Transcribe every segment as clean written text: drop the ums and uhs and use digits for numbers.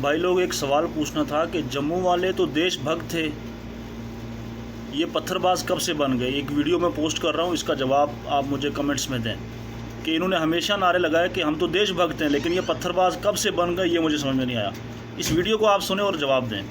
भाई लोग, एक सवाल पूछना था कि जम्मू वाले तो देशभक्त थे, ये पत्थरबाज कब से बन गए। एक वीडियो में पोस्ट कर रहा हूँ, इसका जवाब आप मुझे कमेंट्स में दें कि इन्होंने हमेशा नारे लगाए कि हम तो देशभक्त हैं, लेकिन ये पत्थरबाज कब से बन गए ये मुझे समझ में नहीं आया। इस वीडियो को आप सुने और जवाब दें।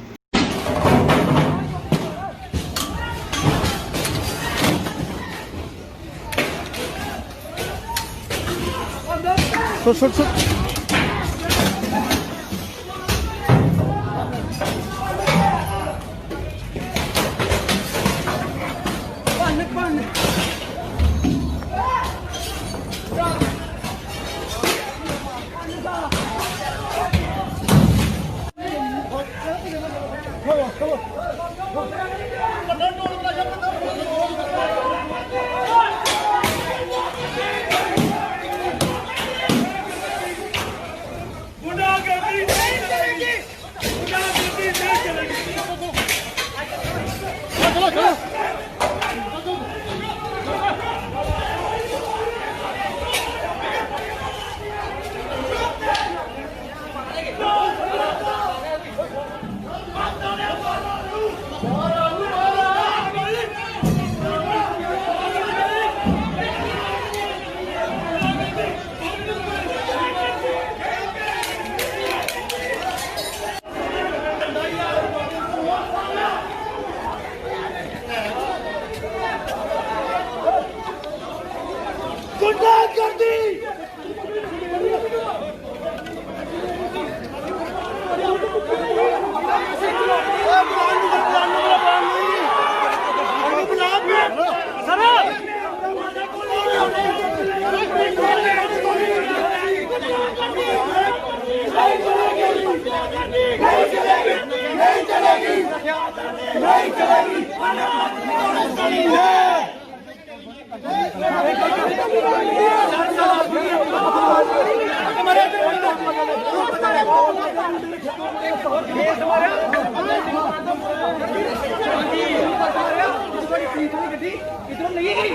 इधर नहीं गई